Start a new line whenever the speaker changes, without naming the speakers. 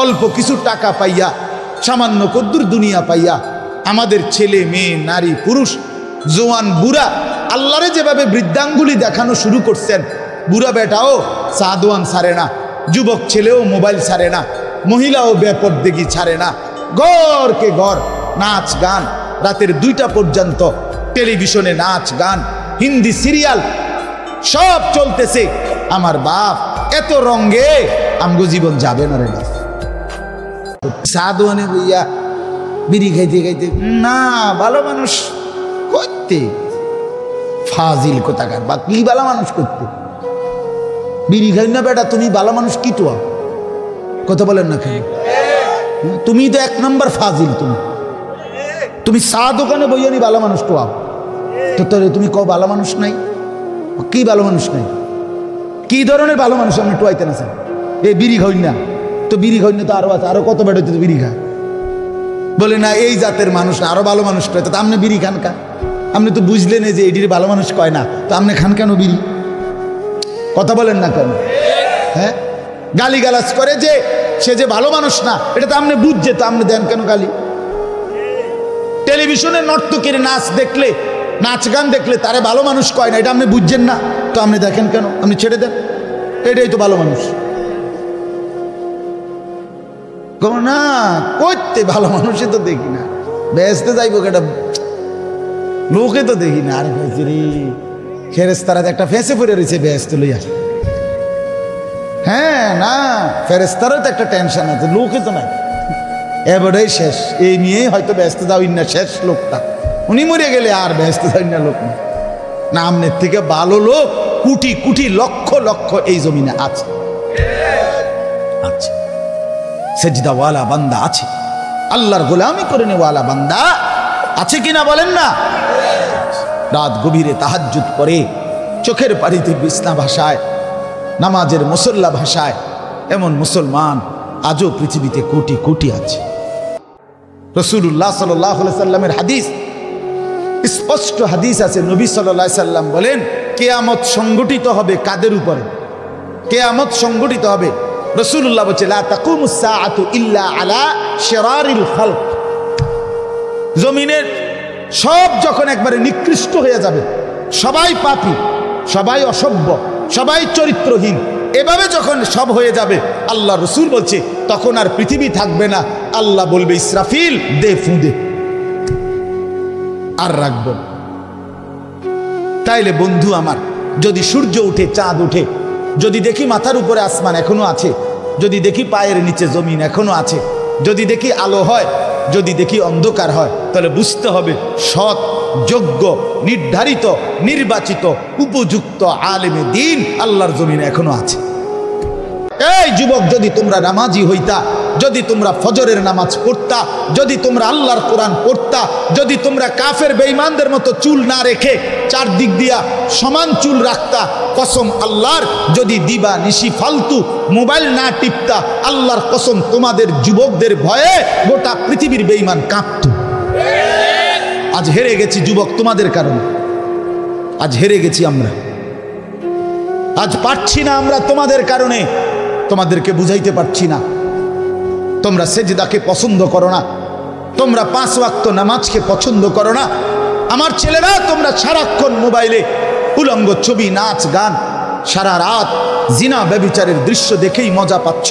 অল্প কিছু টাকা পাইয়া, সামান্য কদ্দুর দুনিয়া পাইয়া আমাদের ছেলে মেয়ে নারী পুরুষ জোয়ান বুড়া আল্লাহরে যেভাবে বৃদ্ধাঙ্গুলি দেখানো শুরু করছেন, বুড়া বেটাও সাদওয়ান ছাড়ে না, যুবক ছেলেও মোবাইল ছাড়ে না, মহিলাও বেপরদেগি ছাড়ে না, ঘরকে ঘর নাচ গান, রাতের 2টা পর্যন্ত টেলিভিশনে নাচ গান, হিন্দি সিরিয়াল সব চলতেছে। আমার বাপ এত রঙে আমগো জীবন যাবে না রে। সাদওয়ানে বইয়া বিড়ি খাইতে খাইতে না, ভালো মানুষ করতে ফাজিল কোথাকার, বা কি ভালো মানুষ করতে বিড়ি খাই না বেটা, তুমি ভালো মানুষ কি তো কথা বলেন না কেন? তুমি তো 1 নম্বর ফাজিল। তুমি চা দোকানে বইয়ানি ভালো মানুষ তো তুমি কও ভালো মানুষ নাই, কি ভালো মানুষ নাই? কি ধরনের ভালো মানুষ আপনি টুয়াইতে না স্যার? এই বিড়ি খাই না তো, বিড়ি খাই না তো আরো আছে, আরো কত বেটা তো বিড়ি খায়, বলে না এই জাতের মানুষ না, আরো ভালো মানুষ কয়। তো আপনি বিড়ি খান কা? আপনি তো বুঝলেন যে এটির ভালো মানুষ কয় না, তো আপনি খান কেন বিড়ি? কথা বলেন না কেন? হ্যাঁ, গালি গালাজ করে যে সে যে ভালো মানুষ না, এটা তো আপনি বুঝছে, তো আপনি দেন কেন গালি? টেলিভিশনে নর্তকীর নাচ দেখলে, নাচ গান দেখলে তারে ভালো মানুষ কয় না, এটা আপনি বুঝছেন না, তো আপনি দেখেন কেন? আপনি ছেড়ে দেন, এটাই তো ভালো মানুষ। না করতে ভালো মানুষে তো দেখি না, বেসতে যাইবো কেটা লোকে তো দেখি না। আর হয়েছে রে ফেরেস্তারা একটা ফেঁসে পড়ে রয়েছে বেসতে লইয়া। হ্যাঁ না, ফেরেস্তারও তো একটা টেনশন আছে, লোকে তো নাই। এবারেই শেষ, এই নিয়েই হয়তো ব্যস্ত যাওই না, শেষ লোকটা উনি মরে গেলে আর ব্যস্ত যাই না লোক না। আমনের থেকে ভালো লোক কোটি কোটি লক্ষ লক্ষ এই জমিনে আছে, আছে সেজদাওয়ালা বান্দা আছে, আল্লাহর গোলামি করে নেওয়ালা বান্দা আছে কিনা বলেন না? রাত গভীরে তাহাজ্জুদ পড়ে, চোখের পানিতে বিছনা ভাষায়, নামাজের মুসল্লা ভাষায় এমন মুসলমান আজও পৃথিবীতে কোটি কোটি আছে। রাসূলুল্লাহ সাল্লাল্লাহু আলাইহি সাল্লামের হাদিস, স্পষ্ট হাদিস আছে, নবী সাল্লাল্লাহু আলাইহি সাল্লাম বলেন কিয়ামত সংগঠিত হবে কাদের উপরে? কিয়ামত সংগঠিত হবে, রাসূলুল্লাহ বলেন লা তাকুমুস সাআতু ইল্লা আলা শিরারিল খালক। জমিনের সব যখন একবারে নিকৃষ্ট হয়ে যাবে, সবাই পাপী, সবাই অসভ্য, সবাই চরিত্রহীন, এভাবে যখন সব হয়ে যাবে, আল্লাহ রসুল বলছে তখন আর পৃথিবী থাকবে না। আল্লাহ বলবে ইসরাফিল দে ফুঁদে, আর রাখবো। তাইলে বন্ধু আমার, যদি সূর্য উঠে চাঁদ উঠে, যদি দেখি মাথার উপরে আসমান এখনো আছে, যদি দেখি পায়ের নিচে জমিন এখনো আছে, যদি দেখি আলো হয়, যদি দেখি অন্ধকার হয়, তাহলে বুঝতে হবে সৎ, যোগ্য, নির্ধারিত, নির্বাচিত, উপযুক্ত আলেমে দ্বীন আল্লাহর জমিনে এখনো আছে। এই যুবক, যদি তোমরা নামাজি হইতা, যদি তোমরা ফজরের নামাজ পড়তা, যদি তোমরা আল্লাহর কোরআন পড়তা, যদি তোমরা কাফের বেঈমানদের মতো চুল না রেখে চারদিক দিয়া সমান চুল রাখতা, কসম আল্লাহর, যদি দিবা নিশি ফালতু মোবাইল না টিপতা, আল্লাহর কসম তোমাদের যুবকদের ভয়ে গোটা পৃথিবীর বেঈমান কাঁপত। আজ হেরে গেছি যুবক তোমাদের কারণে, আজ হেরে গেছি আমরা, আজ পারছি না আমরা তোমাদের কারণে, তোমাদেরকে বুঝাইতে পারছি না। তোমরা সেজদাকে পছন্দ করো না, তোমরা 5 ওয়াক্ত নামাজকে পছন্দ করো না। আমার ছেলেরা, তোমরা সারাক্ষণ মোবাইলে উলঙ্গ ছবি, নাচ গান, সারা রাত জিনা ব্যভিচারের দৃশ্য দেখেই মজা পাচ্ছ।